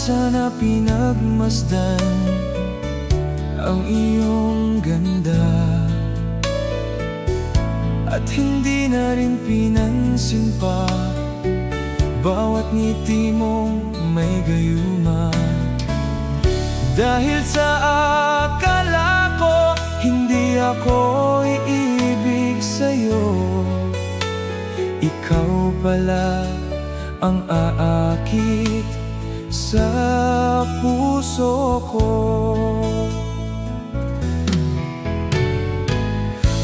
sana pinagmasdan ang iyong ganda, at hindi na rin pinansin pa bawat ngiti mong may gayuma. Dahil sa akala ko hindi ako iibig sa'yo, ikaw pala ang aakit sa puso ko.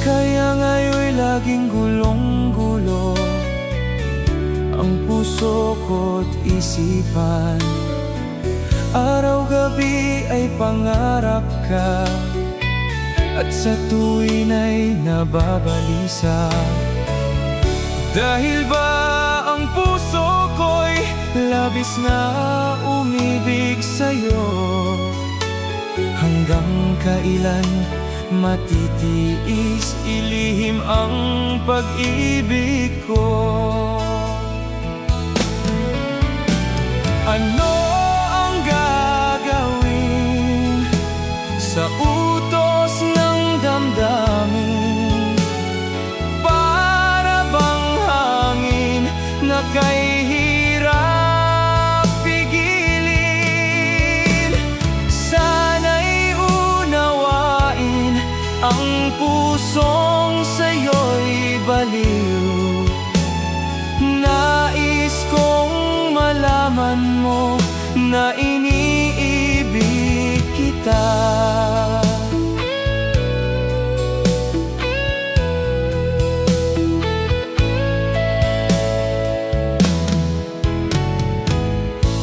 Kaya ngayon'y laging gulong-gulo ang puso ko't isipan. Araw-gabi ay pangarap ka, at sa tuwin ay nababalisa. Dahil ba ang puso ko'y labis na umibig sa'yo? Hanggang kailan matitiis ilihim ang pag-ibig ko? Ano ang gagawin sa utos ng damdamin? Para bang hangin na kay hirap pigilin? Sana'y unawain ang pusong sa'yo'y baliw. Nais kong malaman mo na iniibig kita.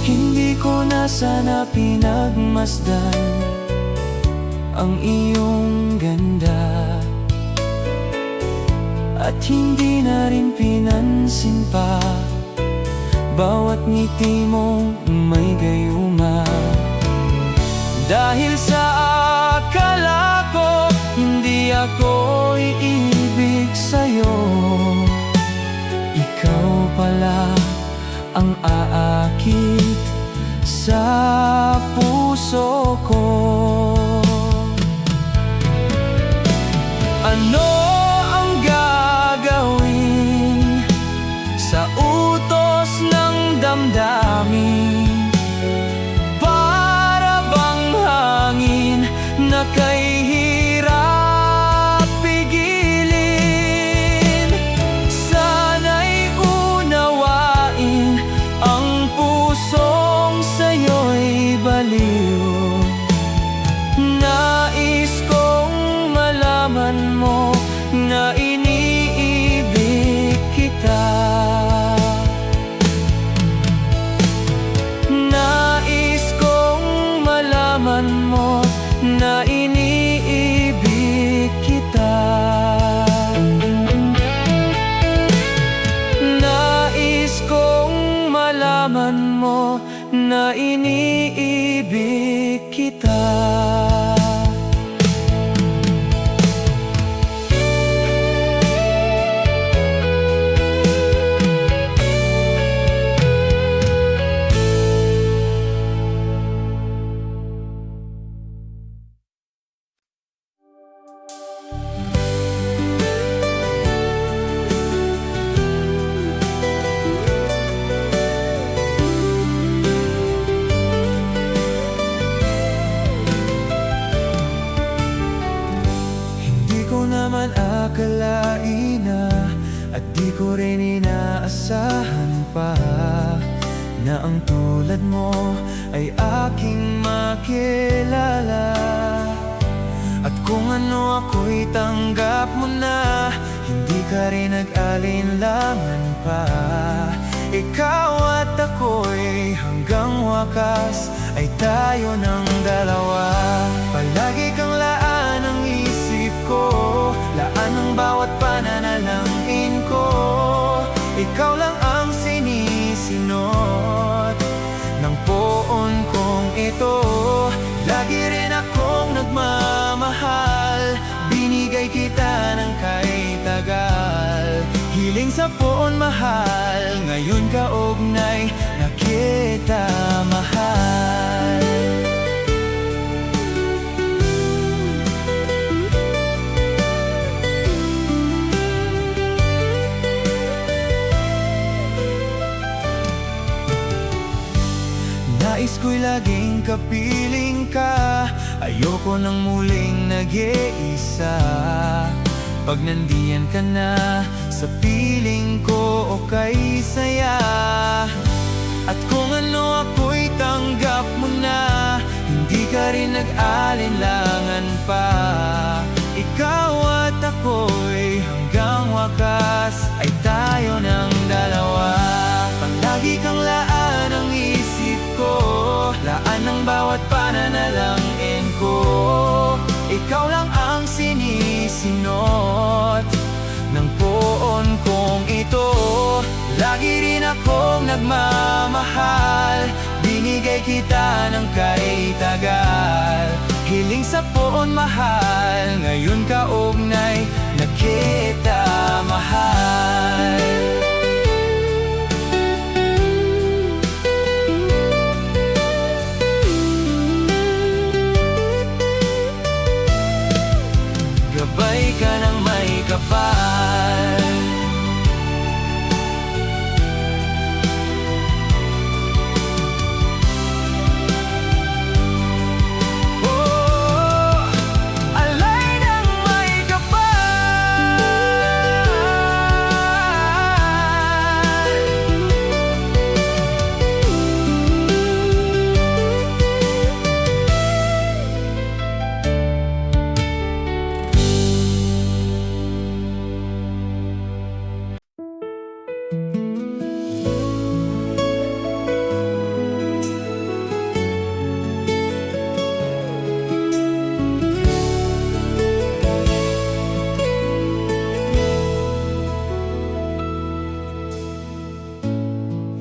Hindi ko na sana pinagmasdan ang iyong ganda, at hindi na rin pinansin pa bawat ngiti mong may gayuma. Dahil sa akala ko hindi ako iibig sa'yo, ikaw pala ang aakit sa puso ko. Ano ang gagawin sa utos ng damdamin? Para bang hangin na kay hirap pigilin? Sana'y unawain ang pusong sa'yo'y baliw. Nais kong malaman mo na iniibig kita. Nais kong malaman mo na iniibig kita. Nais kong malaman mo na iniibig kita. Akalain na, at di ko rin inaasahan pa, na ang tulad mo ay aking makilala. At kung ano ako'y tanggap mo na, hindi ka rin nag-alinlangan pa. Ikaw at ako'y hanggang wakas ay tayo ng dalawa. Palagi kang laan ang isip ko, laan ang bawat pananalangin ko. Ikaw lang ang sinisinot ng poon kong ito. Lagi rin akong nagmamahal, binigay kita ng kay tagal. Hiling sa poon mahal, ngayon kaugnay na kita. kita mahal. Nais ko'y laging kapiling ka, ayoko nang muling nag-iisa. Pag nandiyan ka na sa piling ko, okay saya. At kung ano ako'y tanggap mo na, hindi ka rin nag-alinlangan pa. Ikaw at ako'y hanggang wakas ay tayo ng dalawa. Palagi kang laan ang isip ko, laan ng bawat pananalangin ko. Ikaw lang ang sinisinot ng poon kong ito. Lagi rin akong nagmamahal, binigay kita ng kahit tagal. Hiling sa poon mahal, ngayon kaugnay na kita mahal. Gabay ka ng may kapal. Oh, alay ng may kapal.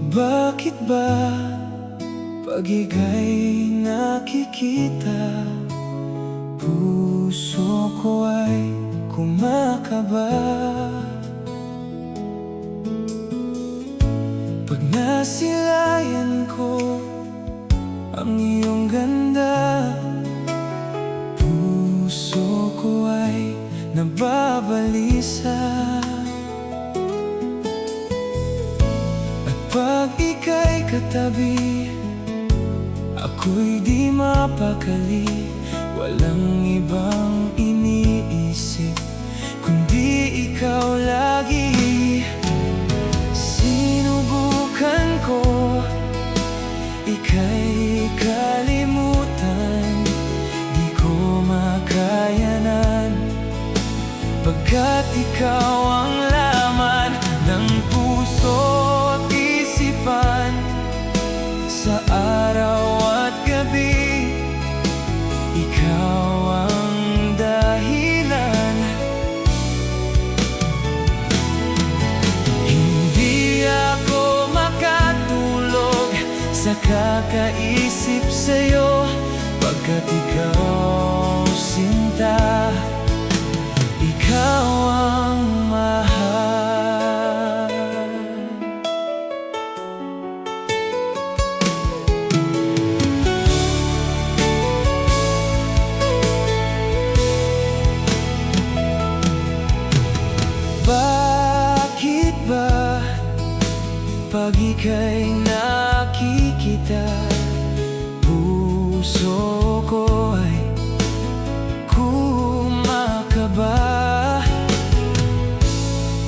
Bakit ba pag ika'y nakikita, puso ko ay kumakaba? Pag nasilayan ko ang iyong ganda, puso ko ay nababalisa. Pag ika'y katabi, ako'y di mapakali. Walang ibang iniisip kundi ikaw lagi. Sinubukan ko ika'y kalimutan, di ko makayanan, pagkat ikaw ang laman ng puso't isipan. Sa araw at gabi, ikaw ang dahilan. Hindi ako makatulog sa kakaisip sa'yo, pagkat ikaw sinta, ikaw ang mahal. Bakit ba pag ika'y nakikita, puso ko ay kumakaba?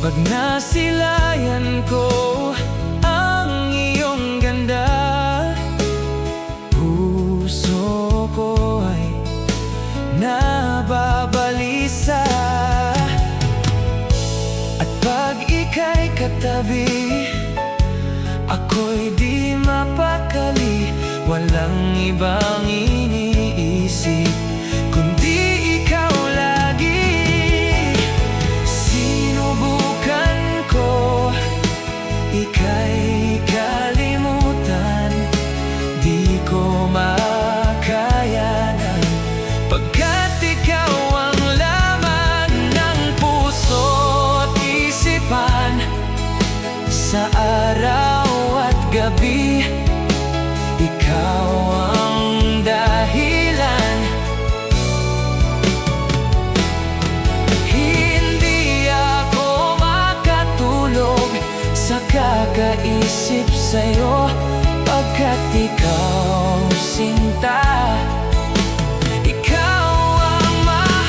Pag nasilayan ko ang iyong ganda, puso ko ay nababalisa. At pag ika'y katabi, ako'y di mapakali. Walang ibang iniisip kundi ikaw lagi. Sinubukan ko ika'y kalimutan, di ko makayanan, pagkat ikaw ang laman ng puso't isipan. Sa araw at gabi, kakaisip sa'yo, pagkat ikaw sinta, ikaw ang mahal.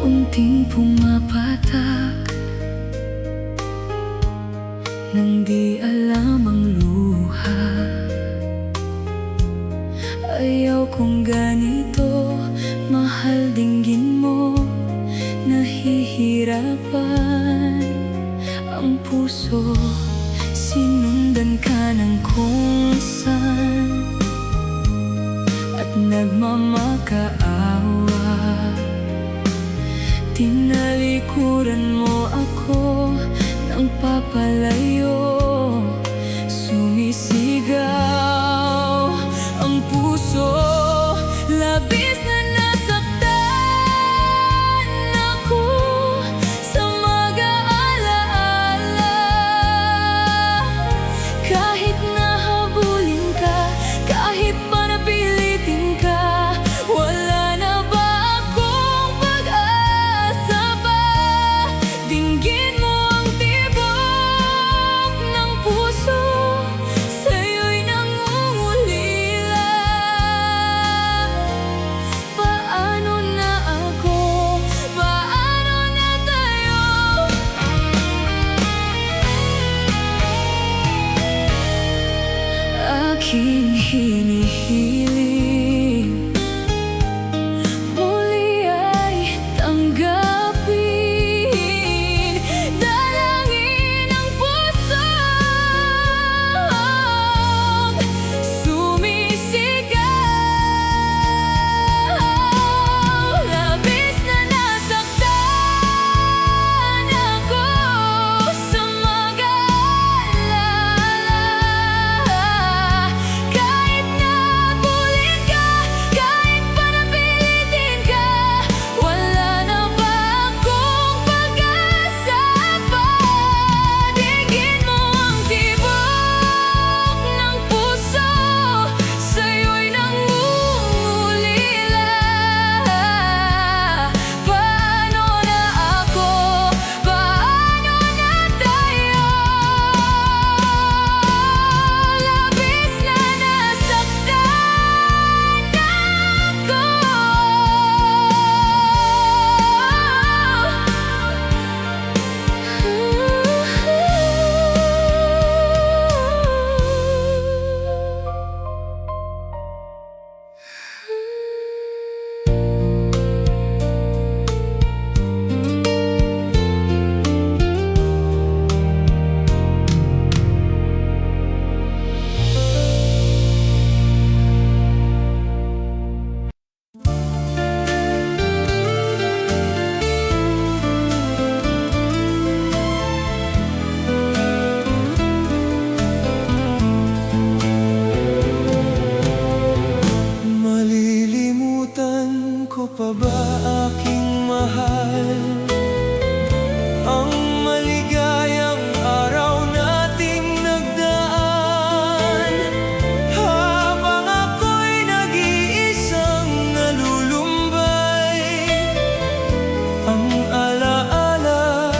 Unting pumapatak nang di alam ang luha. Ayaw kong ganito, mahal dinggin mo. Nahihirapan ang puso, sinundan ka ng kung saan at nagmamakaawa. Tinalikuran mo ako ng papalayo, sumisigaw ang puso. Labis na nasaktan ako sa mag-aalaala. Kahit nahabulin ka, kahit pa napilitin ka, wala na ba akong pag-asa pa? Dinggin mo ang tibok ng puso, sa'yo'y nangungulila. Paano na ako? Paano na tayo? Aking hinihiling muli ay tanggapin, dalangin ang pusong sumisigaw. Labis na nasaktan ako sa mag-aalala. Kahit nabulin ka, kahit pa napilitin ka, wala na ba akong pag-asa pa? Dinggin mo ang tibok ng puso, sa'yo'y nangungulila. Paano na ako? Paano na tayo? Labis na nasaktan ako. Malilimutan ko pa ba, aking mahal, ang maligayang araw nating nagdaan? Habang ako'y nag-iisang nalulumbay, ang alaala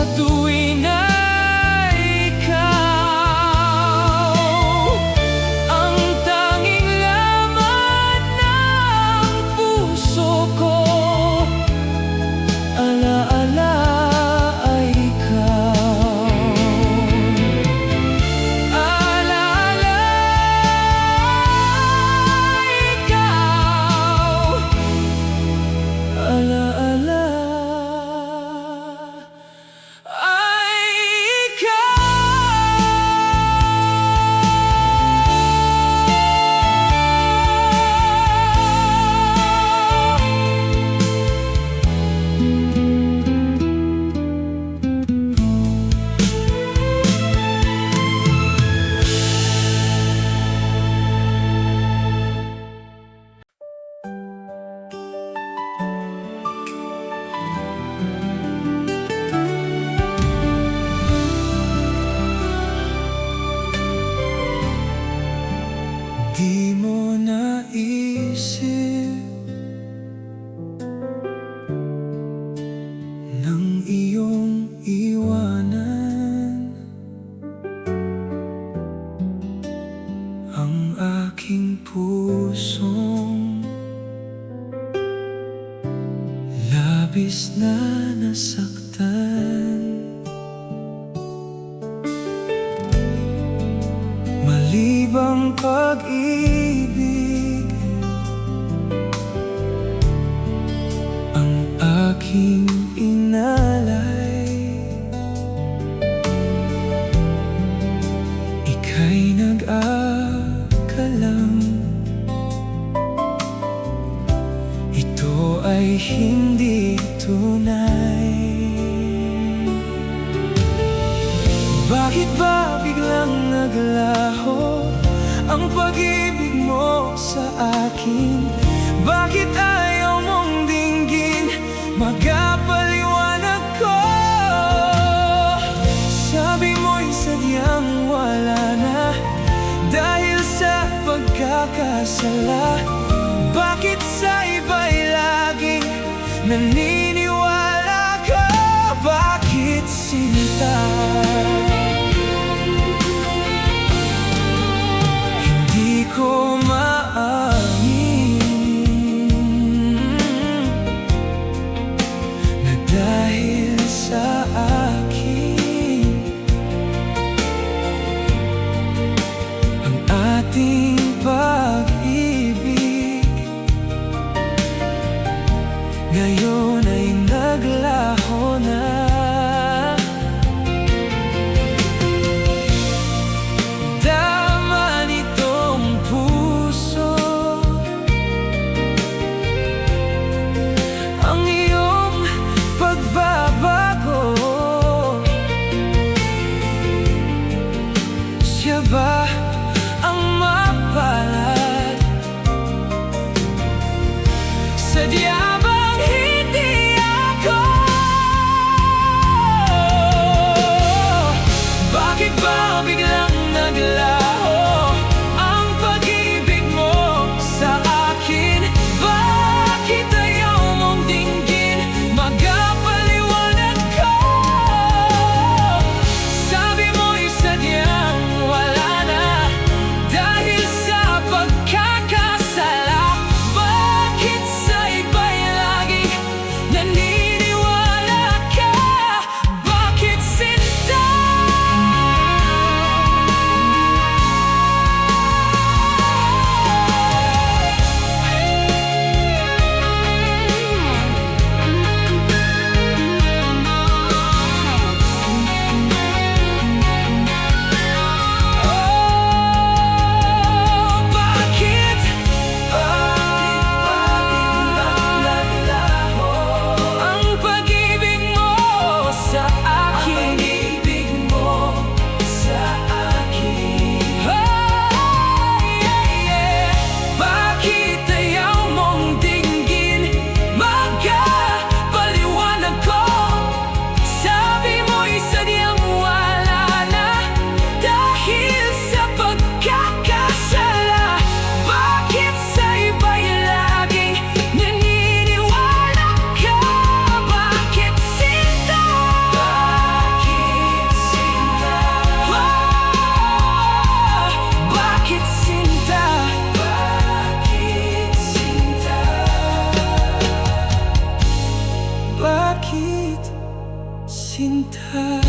sa tuwing na ikaw ang tanging laman ng puso ko. Alaala ay ikaw. Alaala ay ikaw. Alaala ay di mo naisip ng iyong iwanan ang aking pusong labis na nasaktan. Malibang pag-ibig ang aking inalay, ika'y nag-akalang ito ay hindi tunay. Bakit ba biglang naglaho ang pag-ibig mo sa akin? Bakit ayaw mong dinggin magpaliwanag ko? Sabi mo'y sadyang wala na dahil sa pagkakasala. Bakit sa iba'y laging naniniwala ka? Bakit sinta? Hindi ko maamin na dahil sa akin ang ating pag-ibig ngayon ay sinta.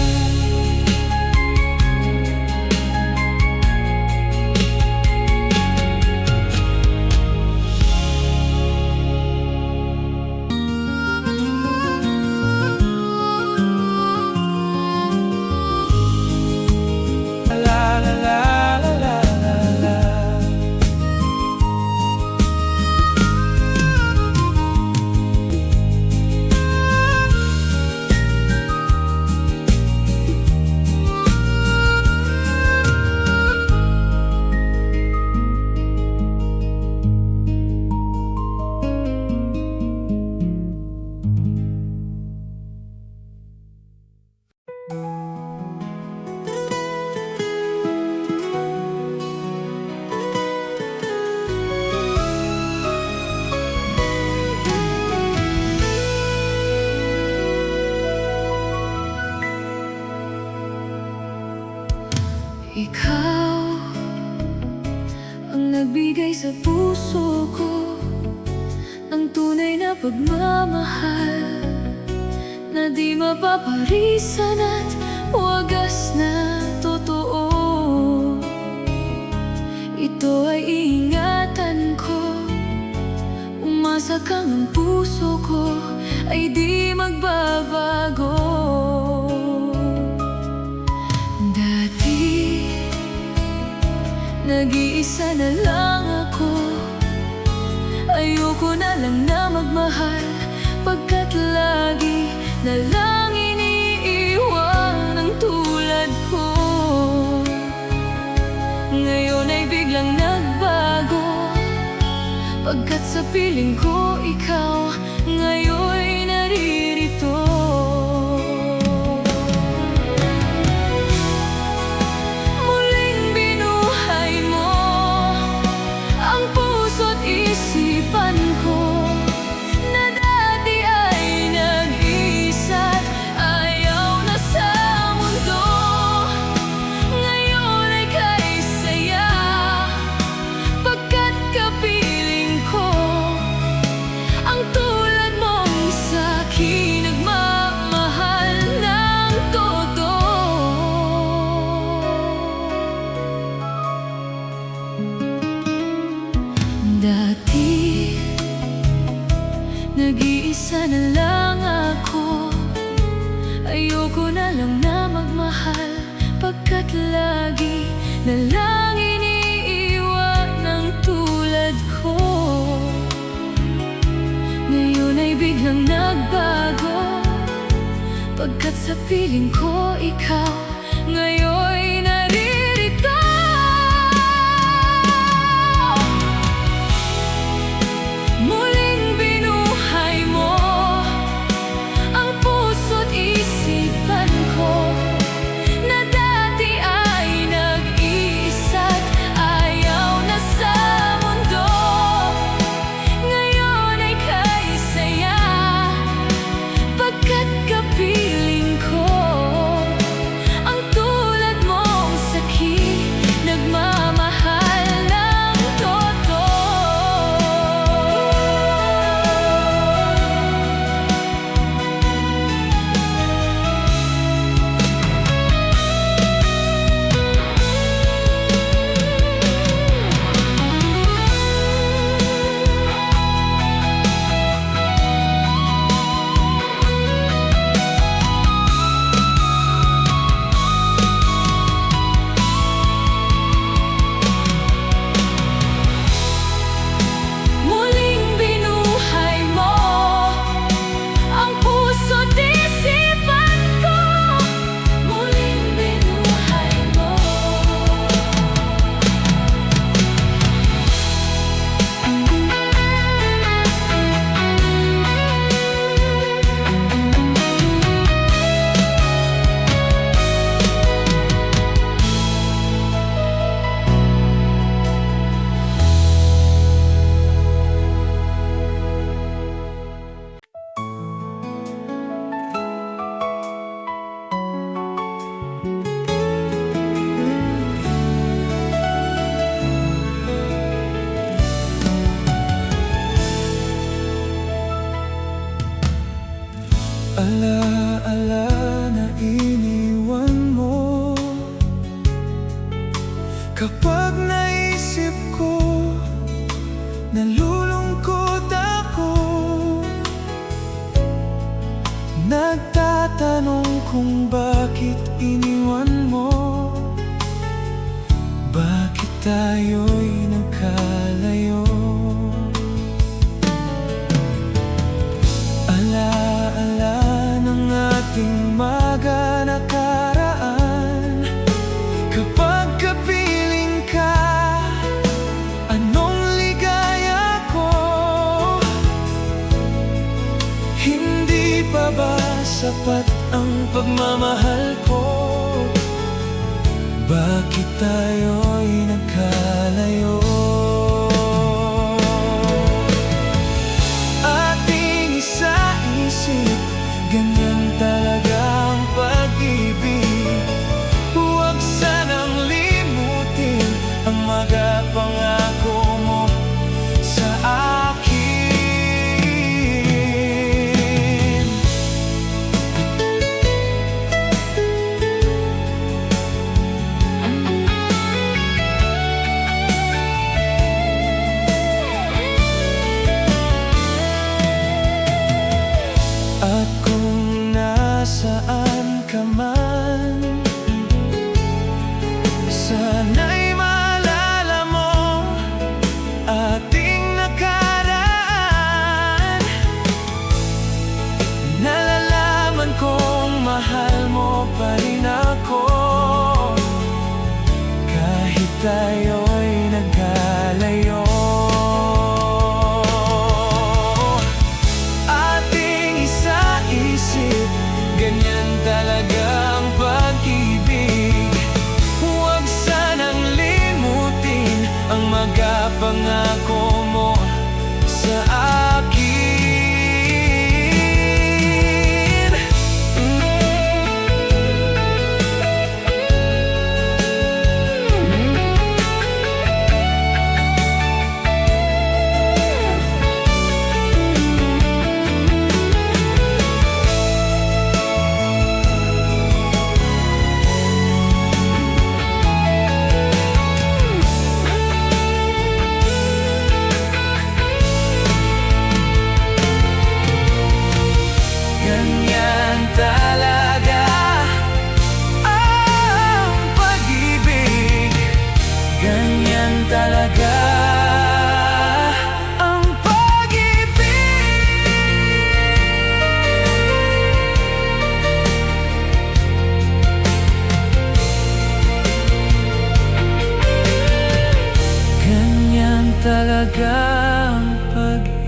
La la la la la la la. Ikaw ang nagbigay sa puso ko ng tunay na pagmamahal na di mapaparisan at wagas na totoo. Ito ay iingatan ko, umasa kang ang puso ko ay di magbabago. Nag-iisa na lang ako, ayoko na lang na magmahal, pagkat lagi na lang iniiwan ang tulad ko. Ngayon ay biglang nagbago, pagkat sa piling ko ikaw ngayon'y naririto. Dati, nag-iisa na lang ako, ayoko na lang na magmahal, pagkat lagi na lang iniiwan ang tulad ko. Ngayon ay biglang nagbago, pagkat sa piling ko ikaw ngayon'y naririto. Kapiling ko ang tulad mo tanong kung bakit iniwan mo, bakit tayo'y nagkalayo. Alaala ng ating mga nakaraan. Kapag kapiling ka, anong ligaya ko? Hindi pa ba sapat ang pagmamahal ko? Bakit tayo'y nagkalayo? Ating isa-isip, ganyan talaga ang pag-ibig. Huwag sanang limutin ang mga pangako mo sa akin. At kung nasaan ka man, sana'y maalala mo ating nakaraan. Nalalaman kong mahal mo pa rin ako, kahit tayo'y nagkalayo. Ganyan talaga ang pag-ibig. Huwag sanang limutin ang mga pangako mo sa akin. Talaga ang pag-ibig. Ganyan talaga ang pag-ibig.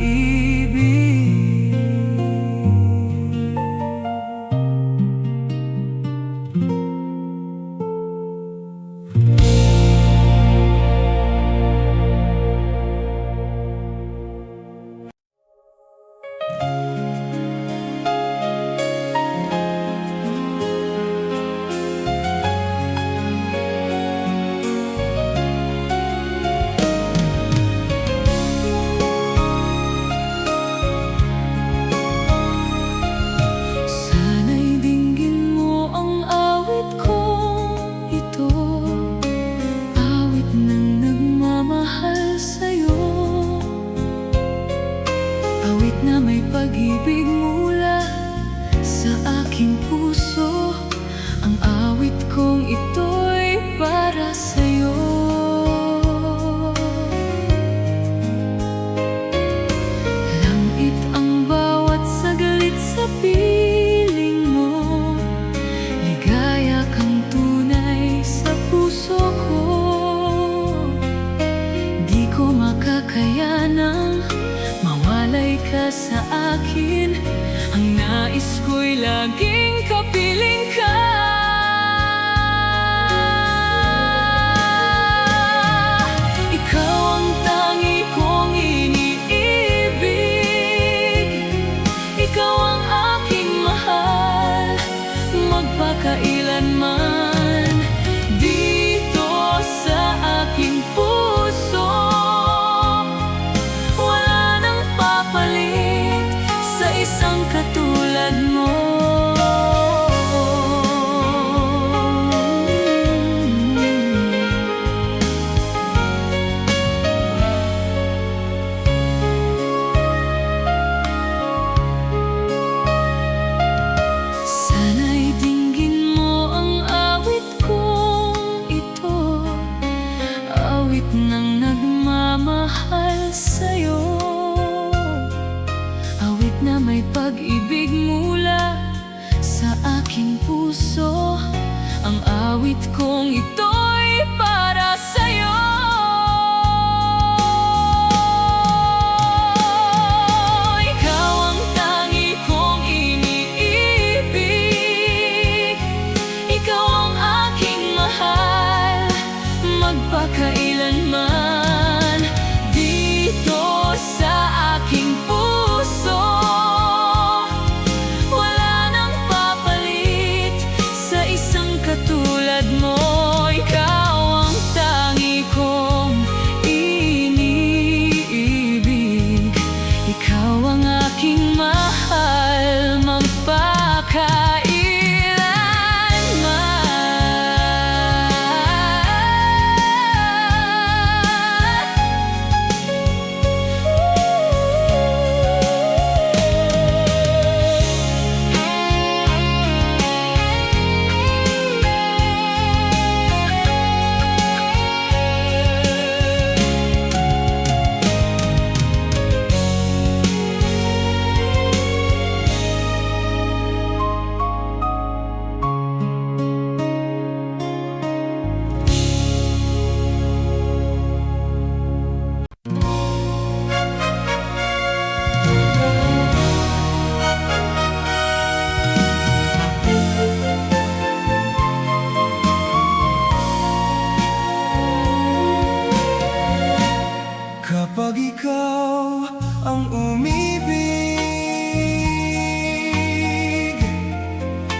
Na may pag-ibig mula sa aking puso. Ang awit kong ito'y para sa'yo. Langit ang bawat saglit sa piling mo. Ligaya kang tunay sa puso ko. Di ko makakayanang mawalay ka sa akin. Ang nais ko'y laging kapiling ka. Ikaw ang tangi kong iniibig. Ikaw ang aking mahal, magpakailanman. Dito sa aking puso, sa isang katulad mo. Sa aking puso. Ang awit kong ito'y para sa'yo. Ikaw ang tangi kong iniibig. Ikaw ang aking mahal, magpakailanman. Dito sa aking puso, wala nang papalit sa isang katulad mo. Ikaw ang tangi kong iniibig. Ikaw ang aking mahal, Kapag ikaw ang umibig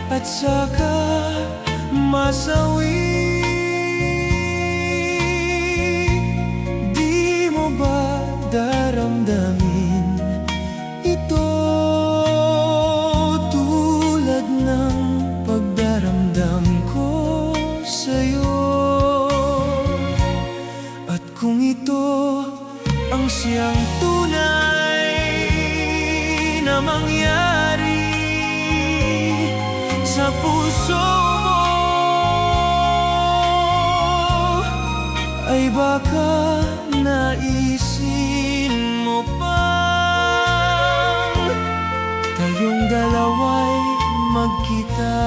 at saka masawi, di mo ba daramdamin ito tulad ng pagdaramdam ko sa'yo? At kung ito ang siyang tunay na mangyari sa puso mo, ay baka naisin mo pang tayong dalawa'y magkita.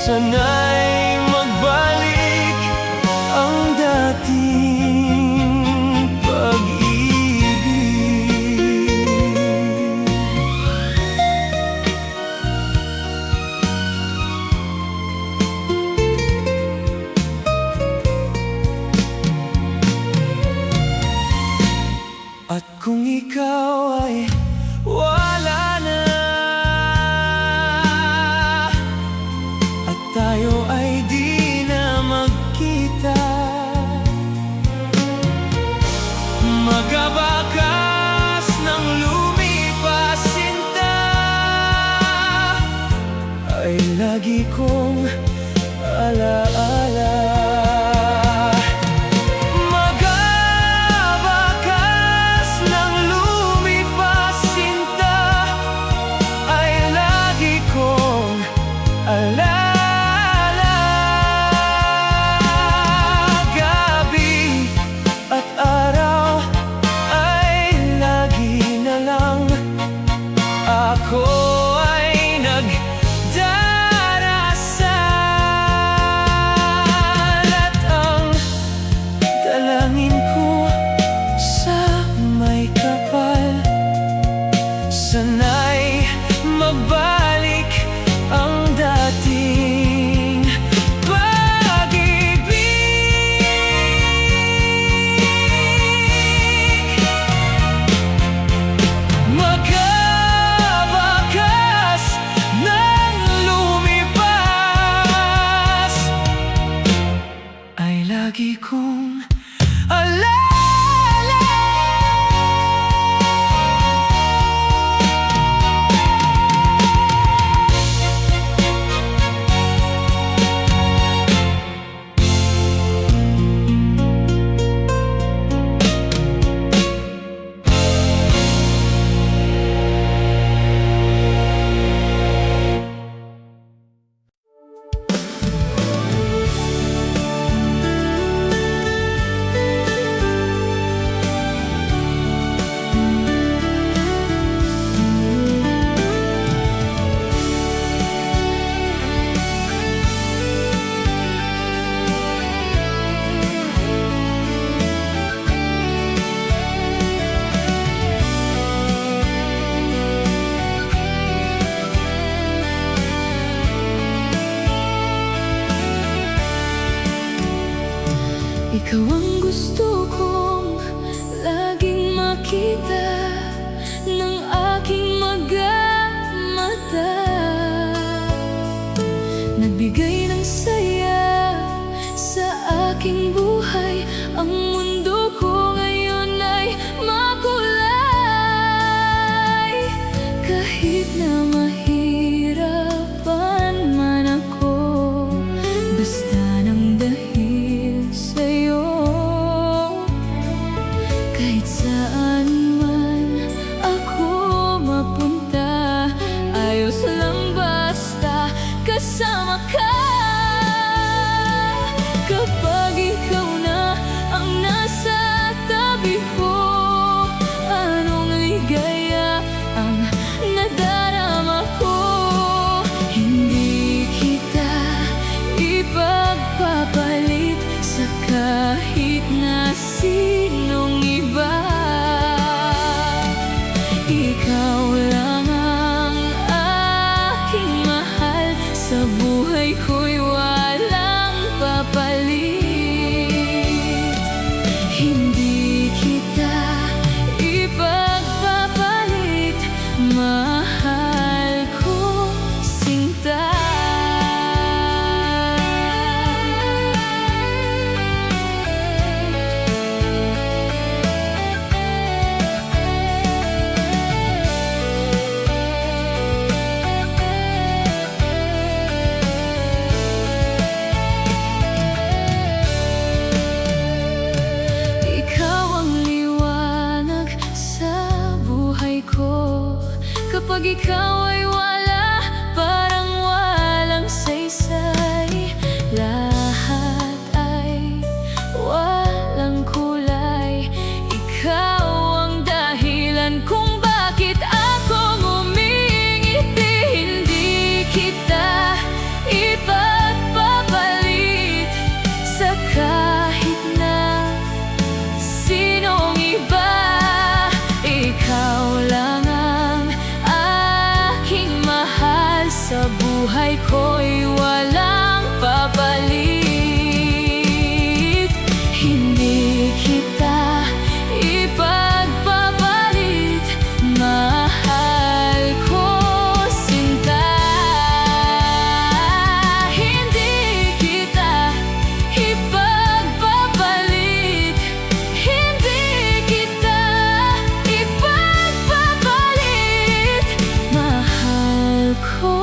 Sana'y magbalik ang dating pag-ibig. At kung ikaw ay wala na, tayo ay di na magkita, magabakas ng lumipas sinta, ay lagi kong alaala. Magabakas ng lumipas sinta, makita ng aking mata. Nagbigay ng saya sa aking buhay. Ang mundo ko ngayon ay makulay. Kahit na mahirapan man ako, basta nang dahil sa'yo. Kahit saan man ako mapunta, ayos lang basta kasama ka. Kapag ikaw na ang nasa tabi ko, anong ligaya ang nadarama ko. Hindi kita ipagpapalit sa kahit na sinong iba. Ikaw lang ang aking mahal, sa buhay ko'y walang papalit. Hindi kita ipagpapalit, mahal ko sinta. Kapag ikaw ay wala, parang walang saysay. Lahat ay walang kulay. Ikaw ang dahilan kung bakit ako ngumingiti. Hindi kita ipagpapalit sa kahit na sinong iba. Ikaw lang sa buhay ko'y walang papalit. Hindi kita ipagpapalit, mahal ko sinta. Hindi kita ipagpapalit, hindi kita ipagpapalit, mahal ko.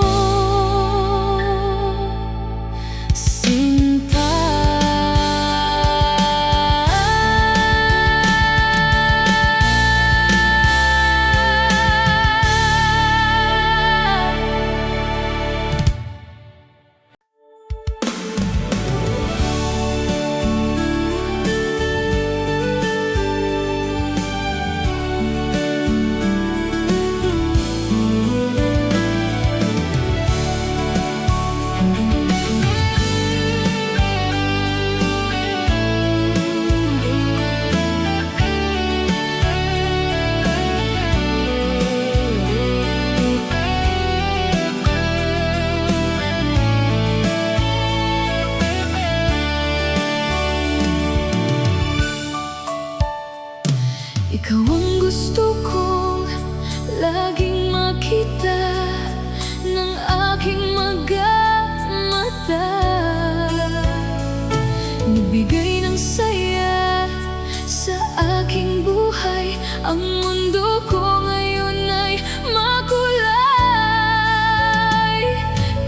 Ikaw ang gusto kong laging makita ng aking mata. Nagbigay ng saya sa aking buhay. Ang mundo ko ngayon ay makulay.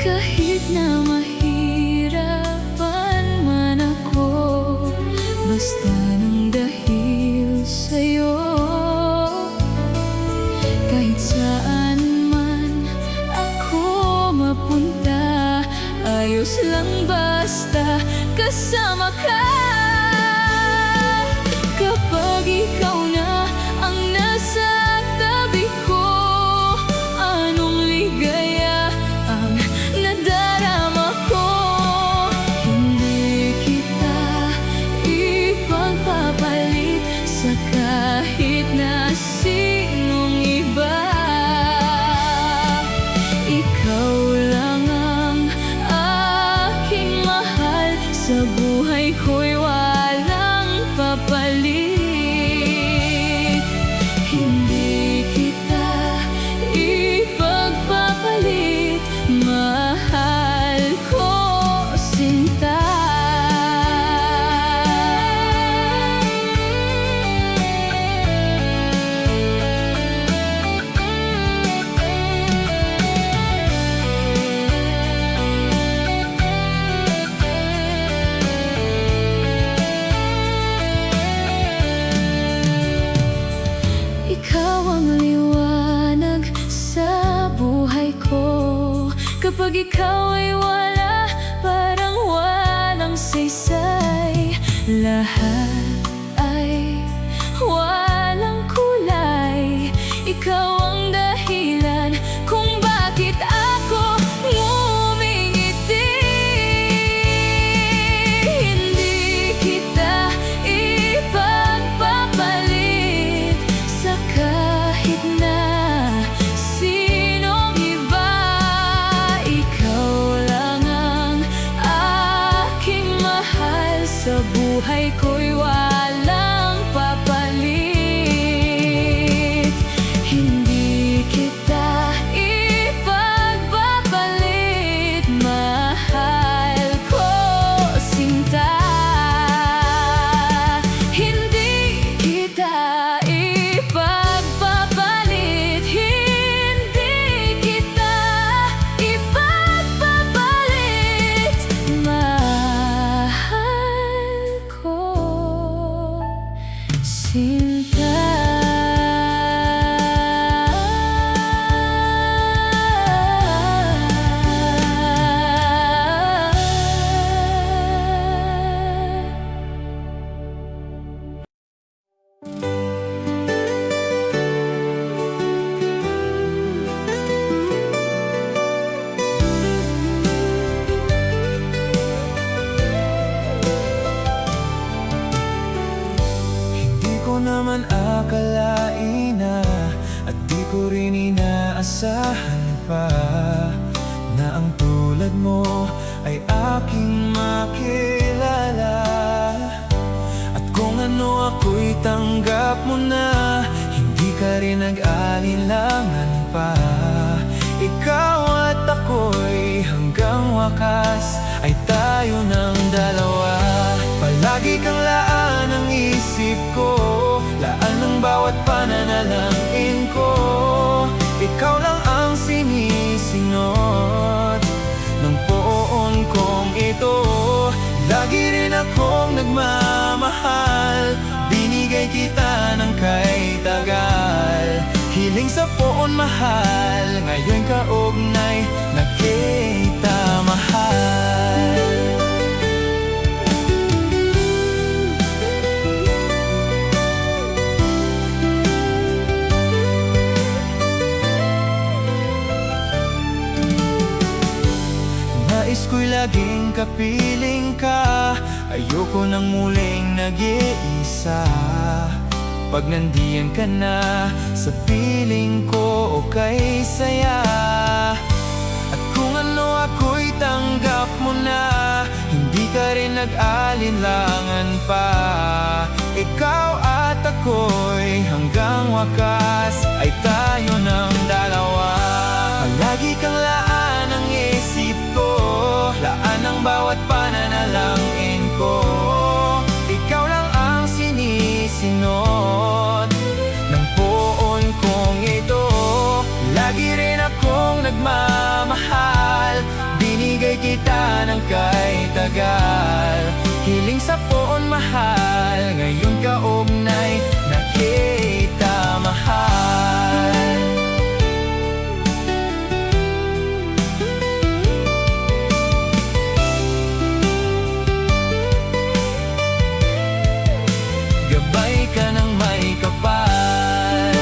Kahit na mahirapan man ako, basta nang dahil sa'yo. Kahit saan man ako mapunta, ayos lang basta kasama ka. Kapag ikaw na ang nasa tabi ko, anong ligaya ang nadarama ko. Hindi kita ipagpapalit sa kahit na sinong iba. Ikaw lang ang aking mahal, sa buhay ko'y Ikaw ang liwanag sa buhay ko. Kapag ikaw ay wala, parang walang saysay. Lahat ay walang kulay. Ikaw ang dahilan kung bakit ako ngumingiti. Hindi kita ipagpapalit sa kahit na sinong iba. Ikaw lang ang aking mahal. Sa buhay ko'y walang papalit. Hindi kita ipagpapalit, mahal ko, sinta. Hindi kita ipagpapalit. Hindi kita ipagpapalit, mahal ko, sinta. Hindi ko naman akalain na, at di ko rin inaasahan pa, na ang tulad mo ay aking makilala. At kung ano ako'y tanggap mo na, hindi ka rin nag-alinlangan pa. Ikaw at ako'y hanggang wakas ay tayo ng dalawa. Palagi kang laan ang isip ko, laan ng bawat pananalangin ko. Ikaw lang ang sinisingot ng poon kong ito. Lagi rin akong nagmamahal, binigay kita ng kay tagal. Hiling sa poon mahal, ngayon kaugnay na kita mahal. Nais ko'y laging kapiling ka, ayoko nang muling nag-iisa. Pag nandiyan ka na, sa piling ko okay saya. At kung ano ako'y tanggap mo na, hindi ka rin nag-alinlangan pa. Ikaw at ako'y hanggang wakas ay tayo ng dalawa. Palagi kang laan ang isip ko, laan ang bawat pananalangin ko. Ikaw lang ang sinisinot ng poon kong ito. Lagi rin akong nagmamahal, binigay kita ng kay tagal. Hiling sa poon mahal, ngayon kaugnay na kita mahal. Gabay ka ng may kapal.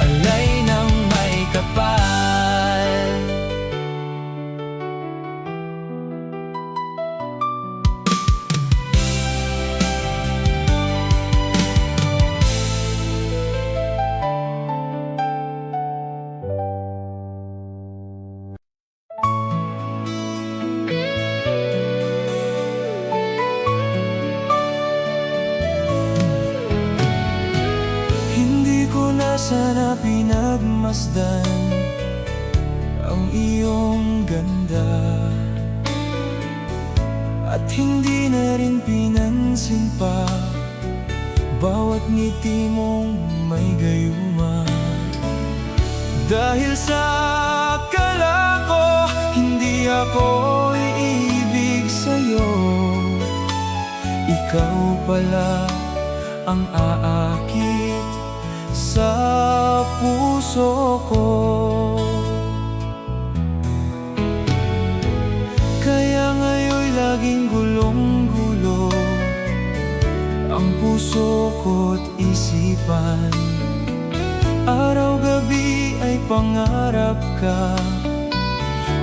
Alay ng may kapal. Hindi ko na sana pinagmasdan ang iyong ganda, at hindi na rin pinansin pa bawat ngiti mong may gayuma. Dahil sa akala ko ako'y ibig sa'yo, ikaw pala ang aakit sa puso ko. Kaya ngayon'y laging gulong-gulo ang puso ko't isipan. Araw-gabi ay pangarap ka,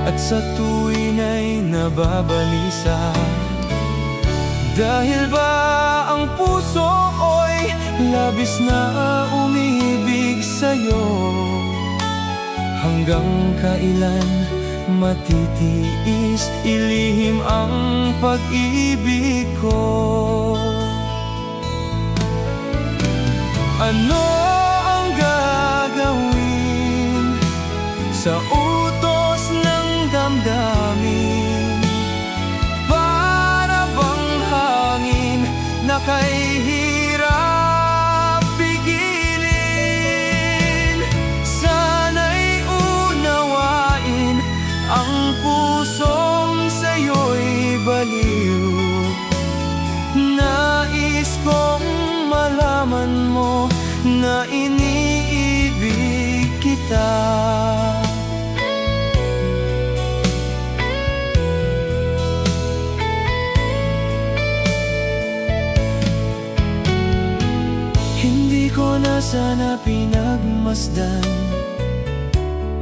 at sa tuwin ay nababalisa. Dahil ba ang puso'y labis na umibig sa'yo? Hanggang kailan matitiis ilihim ang pag-ibig ko? Ano ang gagawin sa utos ng damdamin? Para bang hangin na kay hirap pigilin. Sana'y unawain ang pusong sa'yo'y baliw. Nais kong malaman mo na iniibig kita. Hindi ko na sana pinagmasdan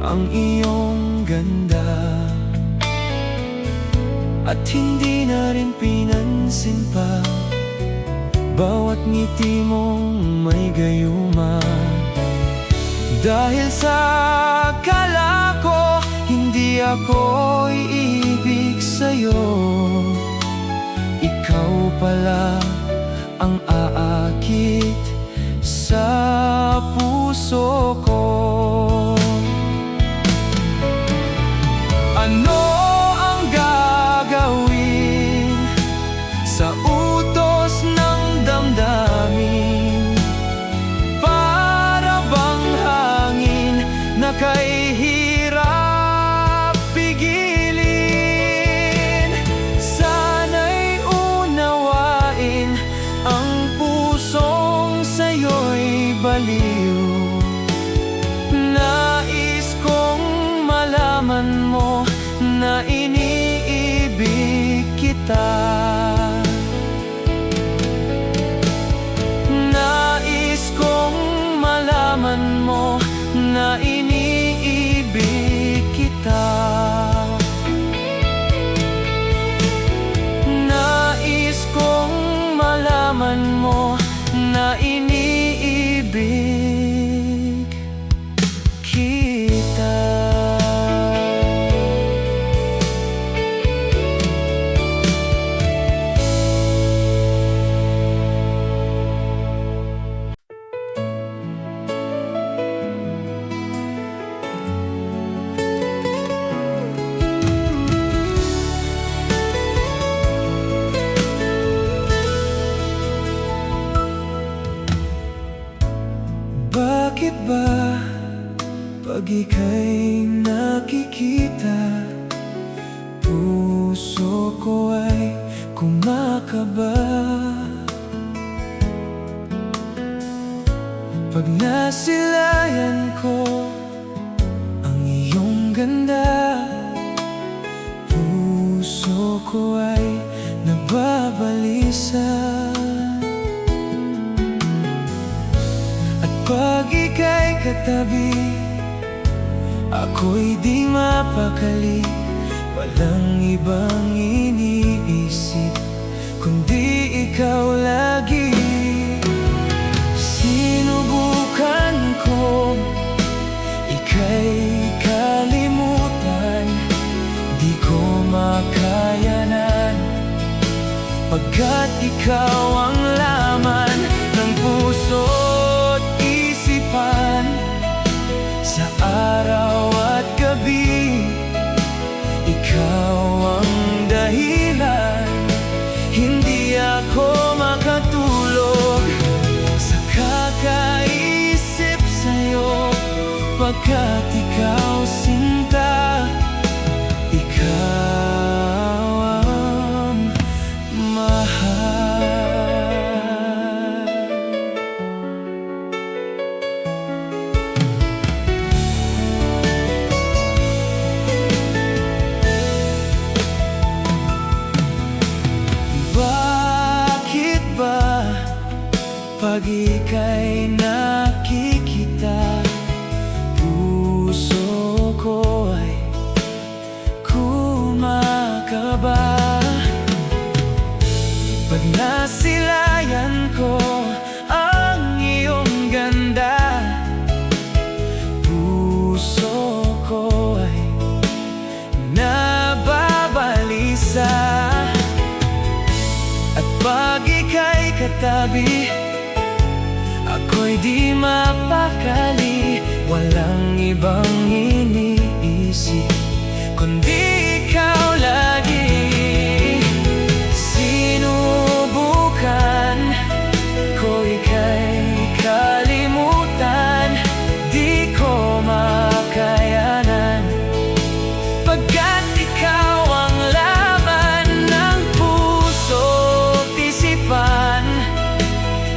ang iyong ganda, at hindi na rin pinansin pa bawat ngiti mong may gayuma. Dahil sa akala ko hindi ako iibig sa'yo, ikaw pala ang aakit sa puso ko. Ano ang gagawin sa utos ng damdamin? Para bang hangin na kay hirap pigilin. Sana'y unawain ang pusong sa'yo'y baliw. Nais kong malaman mo na iniibig kita. Nais kong malaman mo na iniibig kita. Nais kong malaman mo na iniibig kita. Bakit ba pag ika'y nakikita, puso ko ay kumakaba? Pag nasilayan ko ang iyong ganda, puso ko ay nababalisa. Pag ika'y katabi, ako'y di mapakali. Walang ibang iniisip kundi ikaw lagi. Sinubukan ko ika'y kalimutan, di ko makayanan, pagkat ikaw ang laman ng puso't isipan. Sa araw at gabi, ikaw ang dahilan. Hindi ako makatulog sa kakaisip sa'yo, pagkat ikaw sinta, ikaw pag ika'y nakikita, puso ko ay kumakaba. Pag nasilayan ko ang iyong ganda, puso ko ay nababalisa. At pag ika'y katabi, ako'y di mapakali. Walang ibang iniisip kundi ikaw lagi. Sinubukan ko ika'y kalimutan, di ko makayanan, pagkat ikaw ang laman ng puso't isipan.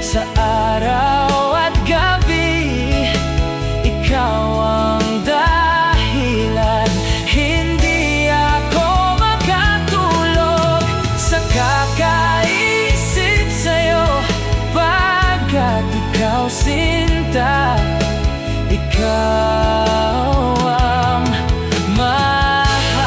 Sa araw at gabi, ikaw ang dahilan. Hindi ako makatulog sa kakaisip sa'yo, pagkat ikaw sinta, ikaw ang mahal.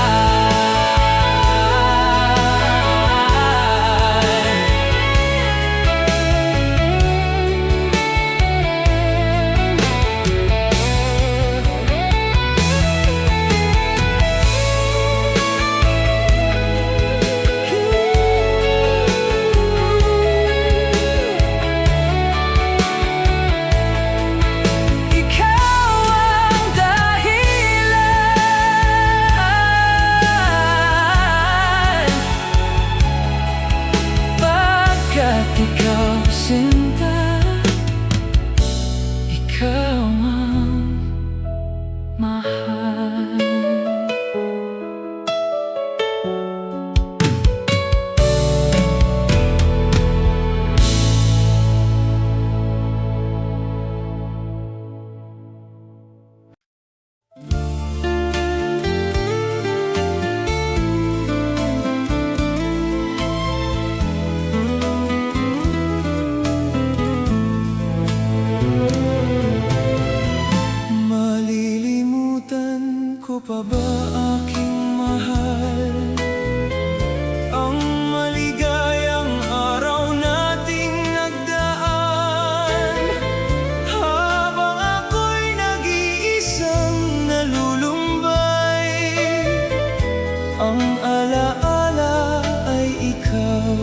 Ikaw sinta, ikaw ang mahal. Malilimutan ko pa ba, aking mahal, ang maligayang araw nating nagdaan, habang ako'y nag-iisang nalulumbay. Ang alaala ay ikaw,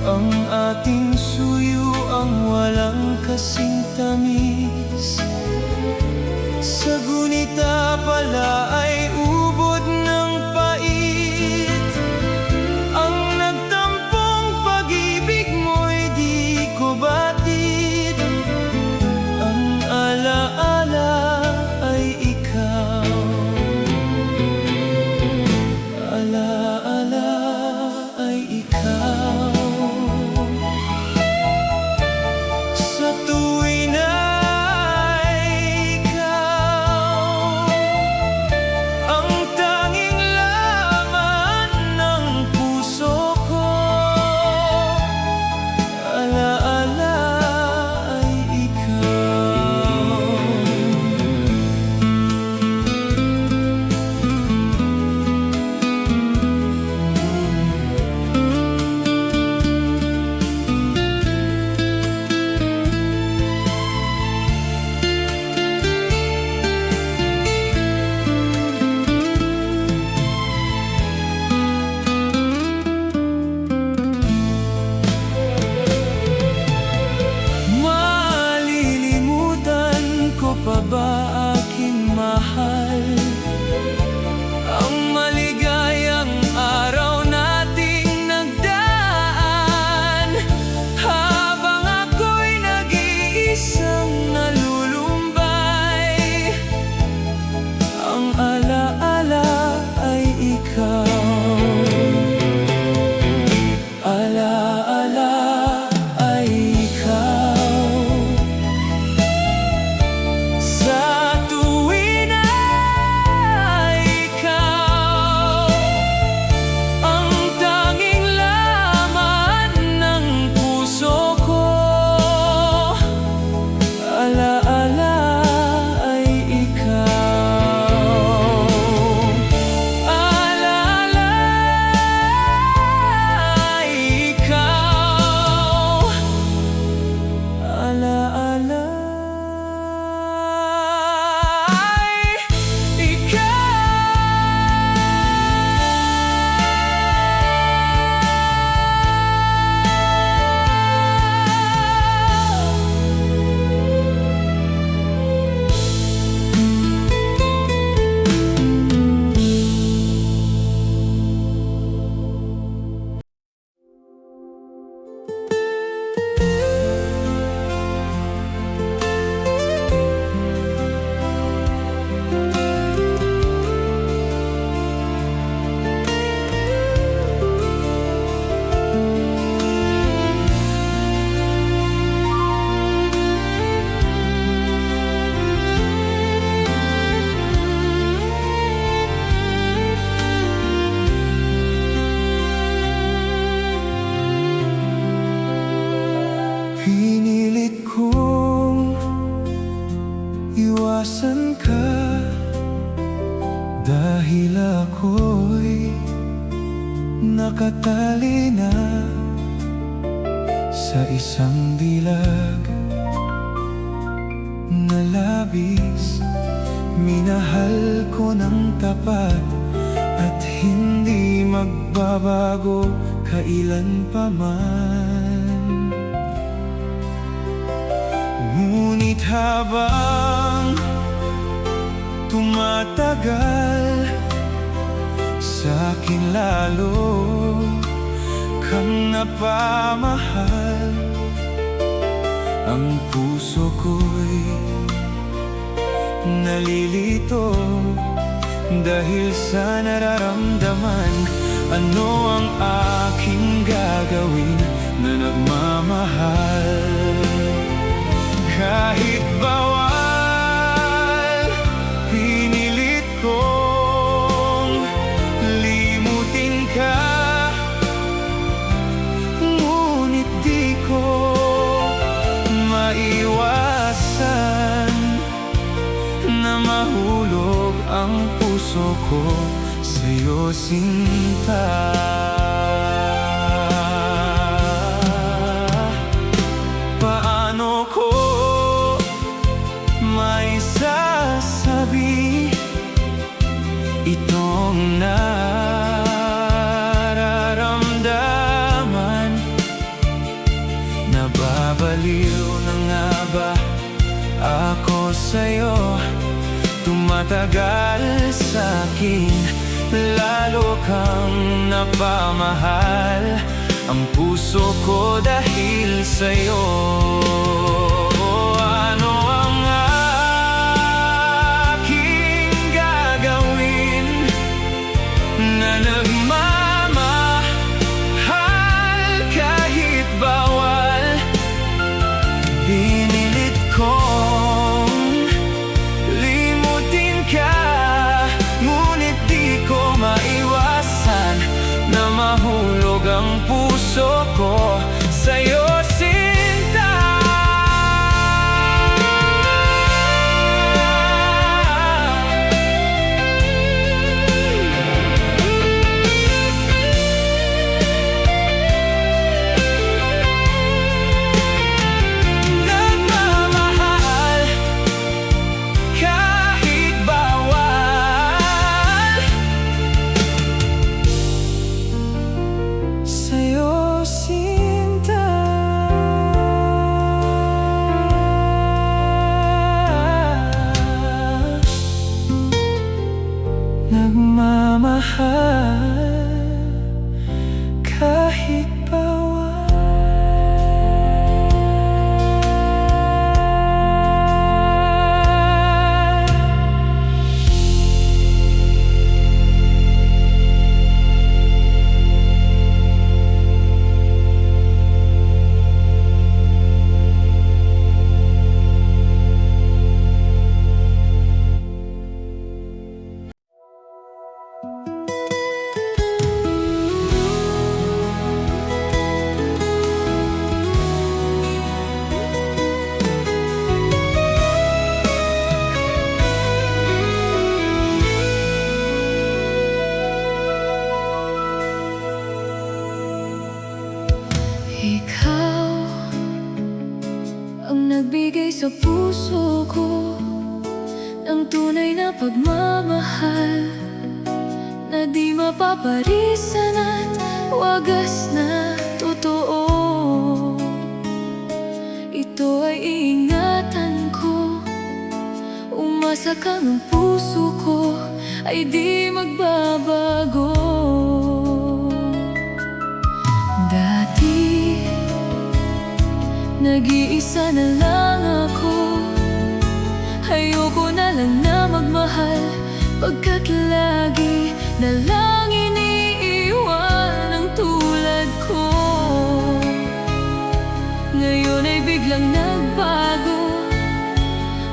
ang ating suyo, ang walang kasing tamis. Sa gunita pala ay ubod ng pait, ang nagtampong pag-ibig mo'y di ko batid. Ang alaala ay ikaw, alaala ay ikaw. Sa tuwin na ikaw Dahil ako'y nakatali na sa isang dilag na labis. Minahal ko ng tapat at hindi magbabago kailan pa man. Ngunit habang tumatagal, sa'kin lalo kang napamahal. Ang puso ko'y nalilito dahil sa nararamdaman. Ano ang aking gagawin na nagmamahal? Kahit bawal, pinilit kong limutin ka. Ngunit di ko maiwasan na mahulog ang puso ko sa'yo, sinta. Paano ko may sasabi itong nararamdaman? Nababaliw na nga ba ako sa'yo? Tumatagal sa'kin, lalo kang napamahal ang puso ko dahil sa'yo. Ano ang aking gagawin na nagmamahal kahit bawal? Pinilit kong limutin ka, ngunit di ko maiwasan na mahulog ang puso ko sa'yo, sinta. Nagmamahal kahit bawal sa'yo, sinta. Nagmamahal kahit bawal. Ikaw ang nagbigay sa puso ko ng tunay na pagmamahal na di mapaparisan at wagas na totoo. Ito ay iingatan ko, umasa kang ang puso ko ay di magbabago. Dati nag-iisa na lang ako, ayoko na lang na magmahal, pagkat lagi na lang iniiwan ang tulad ko. Ngayon ay biglang nagbago,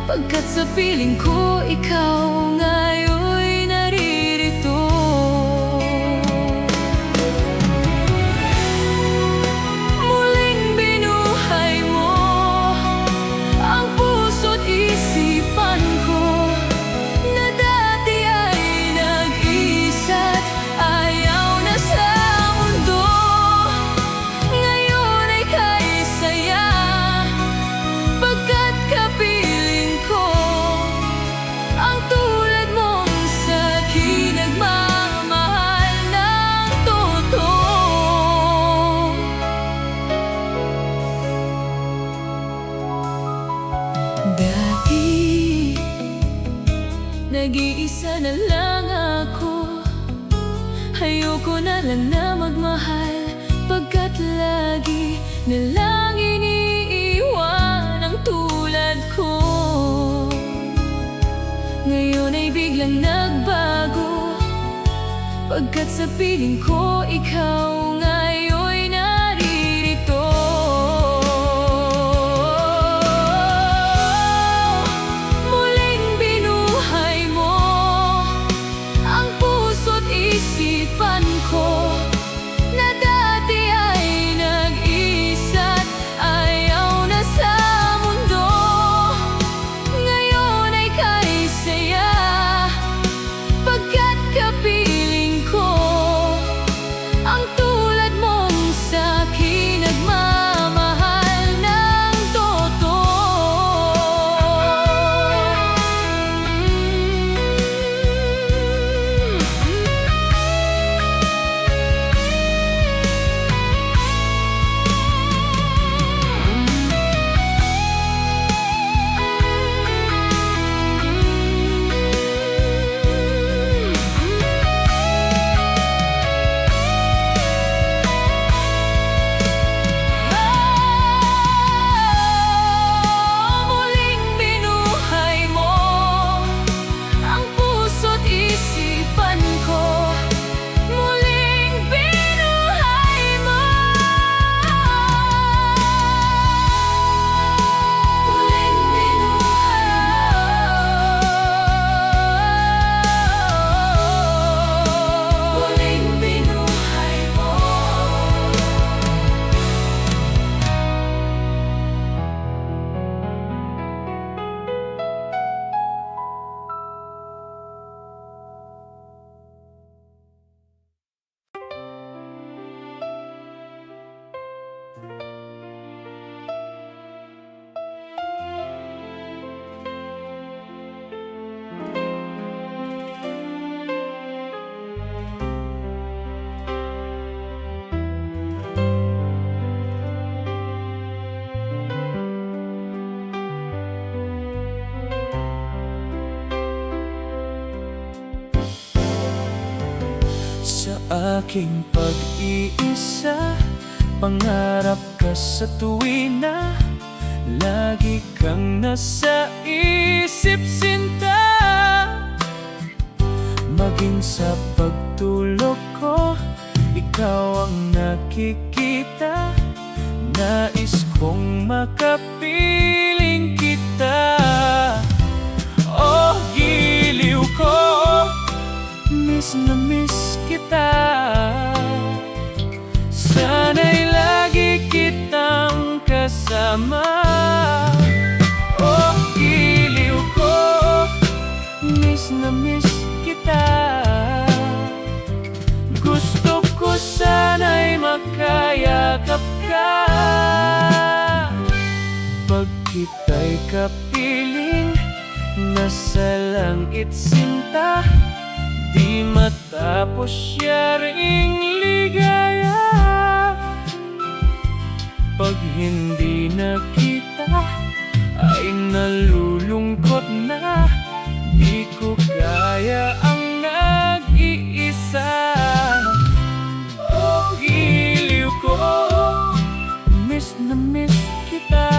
pagkat sa piling ko ikaw ngayon'y naririto. Muling binuhay mo ang puso't isipan ko na dati ay Iisa na lang ako. Ayoko na lang na magmahal, pagkat lagi na lang iniiwan ang tulad ko. Ngayon ay biglang nagbago, pagkat sa piling ko ikaw ngayon'y naririto. Muling binuhay mo ang puso't isipan ko, na dati ay nag-isa't ayaw na sa mundo. Ngayon ay kay saya, pagkat kapiling ko ang tulad mong sa'kin nagmamahal ng totoo. Muling binuhay mo ang puso't isipan ko. Muling binuhay mo. Muling binuhay mo. Sa aking pag-iisa, pangarap ka sa tuwina, lagi kang nasa isip, sinta. Maging sa pagtulog ko, ikaw ang nakikita. Nais kong makapiling kita. Oh, giliw ko, miss na miss kita. Sana'y lagi kitang kasama. Oh, giliw ko, miss na miss kita. Gusto ko sana'y makayakap ka. Pag kita'y kapiling, nasa langit sinta, di matapos siya ring ligaya. Pag hindi nakita, ay nalulungkot na. Di ko kaya ang nag-iisa. Oh, giliw ko, miss na miss kita.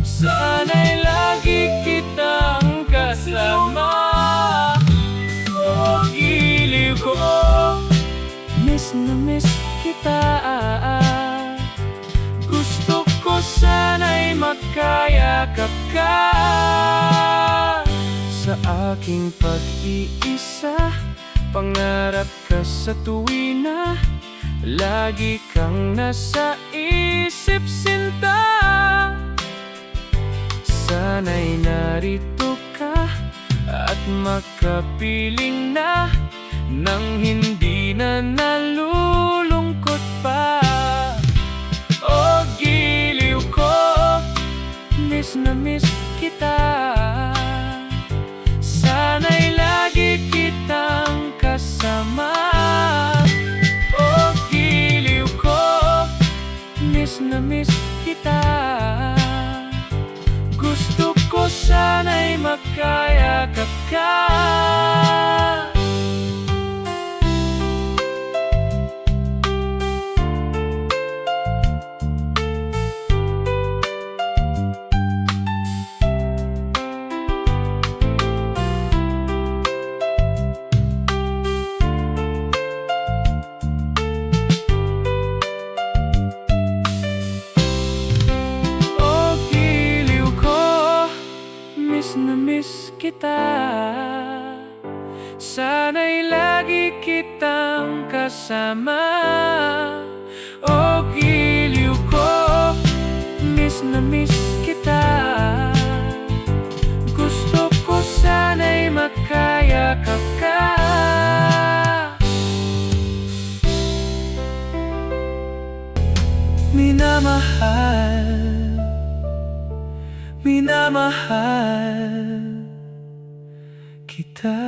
Sana'y lagi kitang kasama. Oh, giliw ko, miss na miss kita. Gusto ko sana'y makayakap ka. Sa aking pag-iisa, pangarap ka sa tuwina, lagi kang nasa isip, sinta. Sana'y narito ka at makapiling na, nang hindi na nalulungkot pa. Oh, giliw ko, miss na miss kita. Sana'y lagi kitang kasama. Oh, giliw ko, miss na miss kita. Gusto ko sana'y makayakap Sana'y lagi kitang kasama. O giliw ko, miss na miss kita. Gusto ko sana'y makayakap ka. Minamahal, minamahal kita.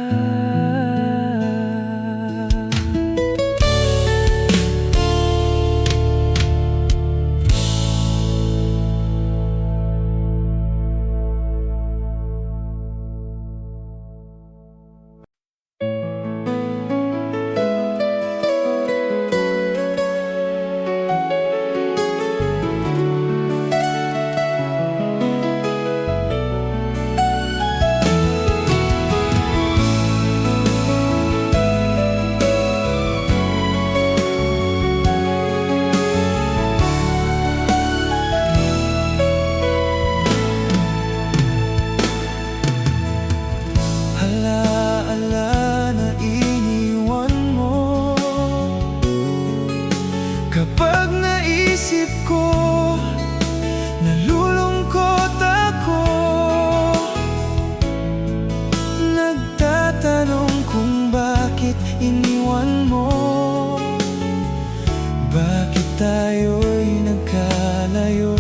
Kapag naisip ko, nalulungkot ako. Nagtatanong kung bakit iniwan mo. Bakit tayo'y nagkalayo?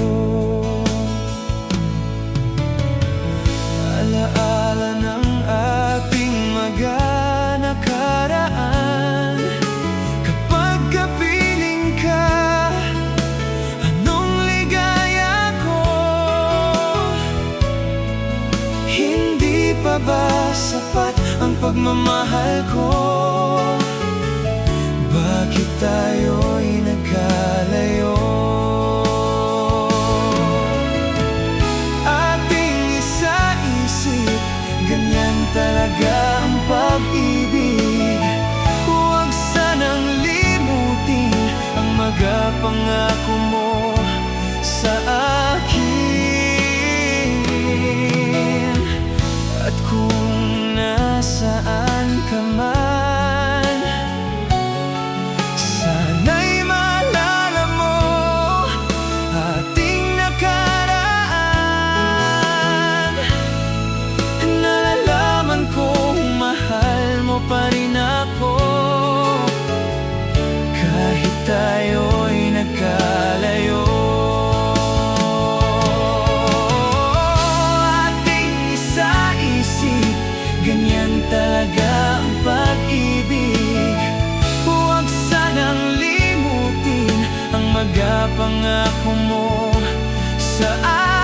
Alaala ng ating nakaraan. Kapag kapiling ka, anong ligaya ko? Hindi pa ba sapat ang pagmamahal ko? Bakit tayo'y nagkalayo? Ating isa-isip, ganyan talaga ang pag-ibig. Huwag sanang limutin ang pangako mo sa akin. At kung nasaan ka man, sana'y maalala mo ating nakaraan. Nalalaman kong mahal mo pa rin ako, kahit tayo'y nagkalayo. Ating isa-isip, ganyan talaga ang pag-ibig. Huwag sanang limutin ang pangako mo sa akin.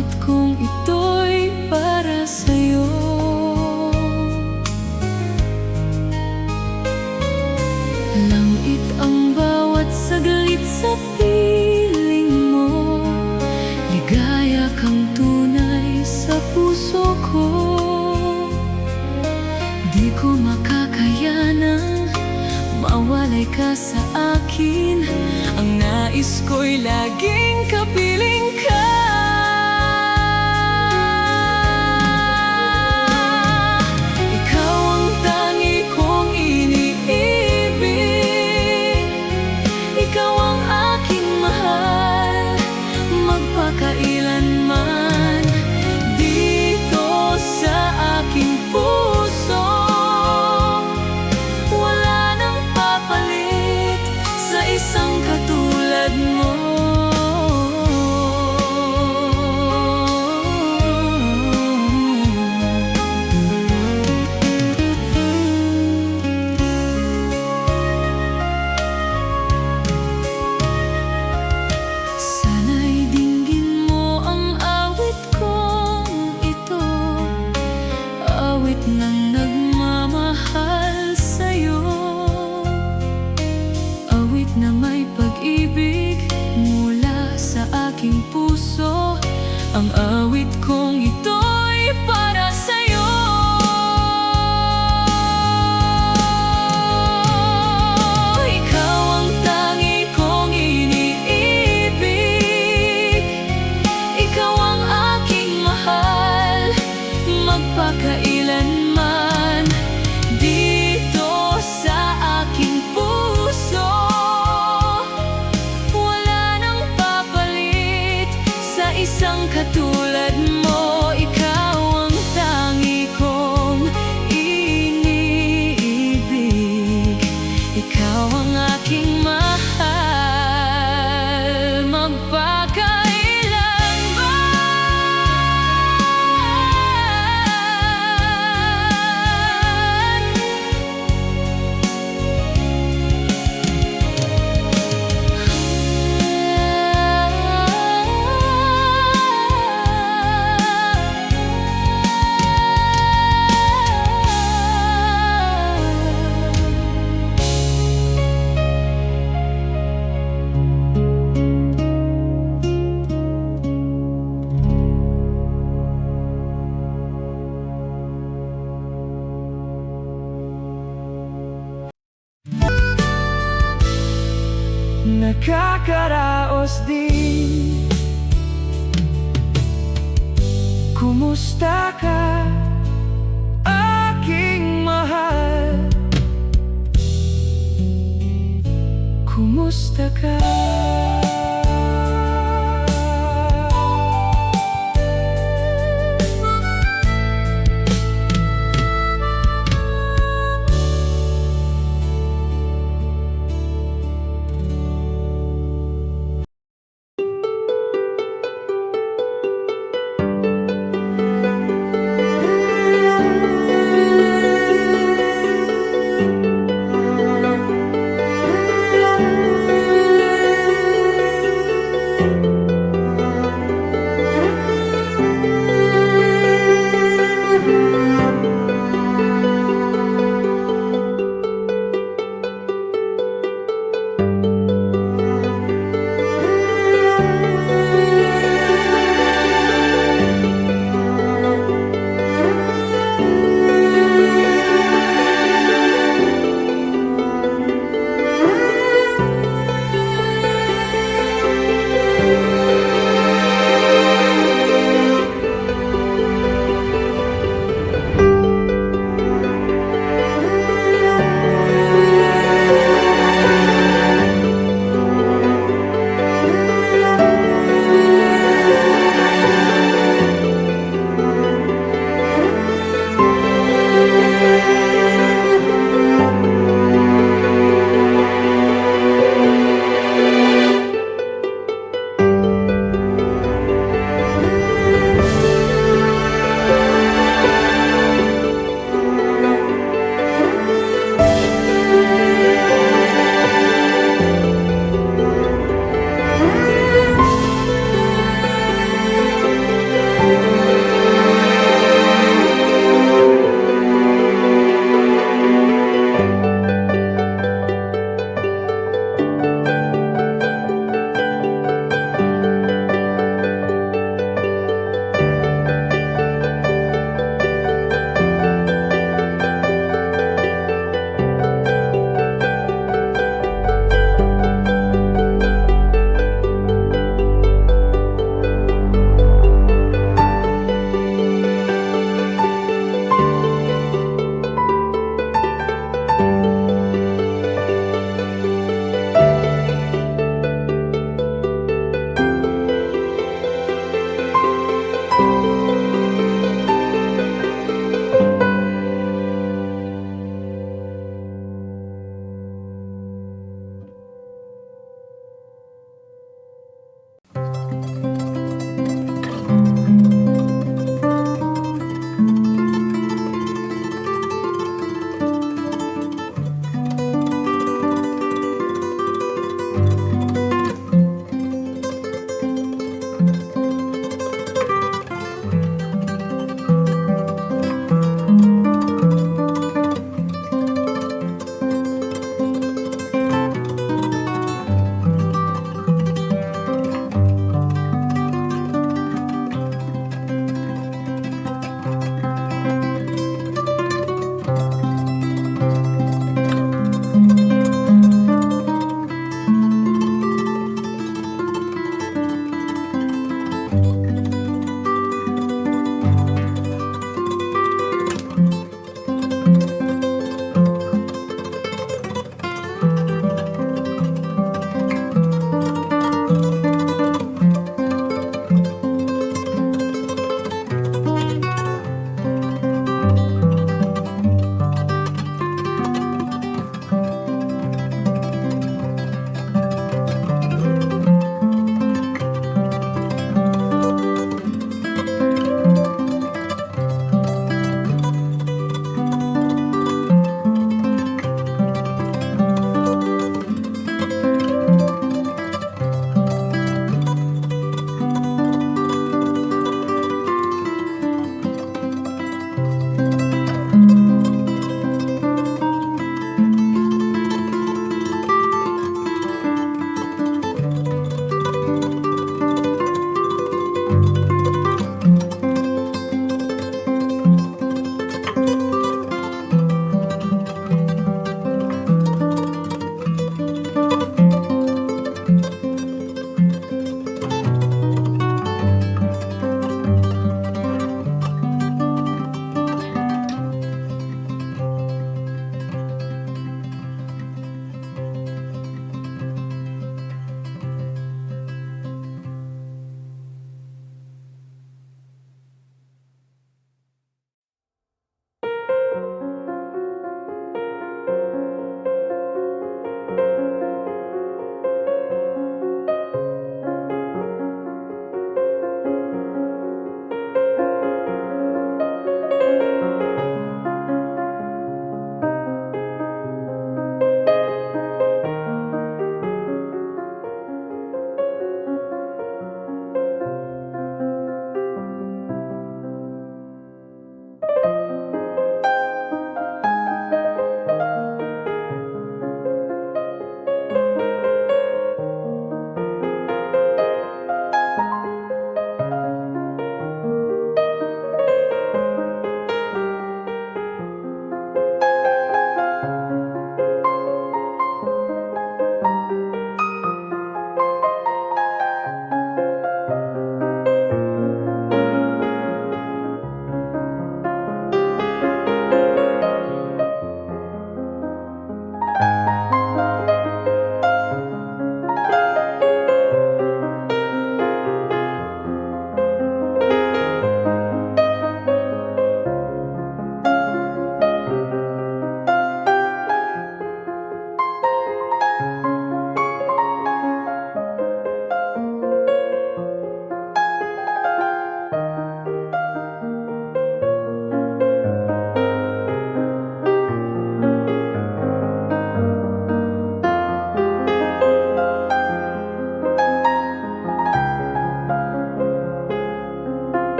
awit kong ito'y para sa'yo. Langit ang bawat saglit sa piling mo, ligaya kang tunay sa puso ko. Di ko makakayanang mawalay ka sa akin. Ang nais ko'y laging kapiling ka. Ikaw ang tangi kong iniibig, ikaw ang aking mahal, magpakailanman. Dito sa aking puso, wala nang papalit sa isang katulad mo. Sana'y dinggin mo ang awit kong ito, awit ng nagmamahal sa'yo, awit na may pag-ibig mula sa aking puso. Ang awit kong ito'y para sa'yo. Ikaw ang tangi kong iniibig, ikaw ang aking mahal, magpakailanman. Dito sa aking puso, wala nang papalit sa isang katulad mo. Ikaw ang tangi kong iniibig, ikaw ang aking mahal, magpakailanman. Nakakaraos din. Kumusta ka, aking mahal? Kumusta ka?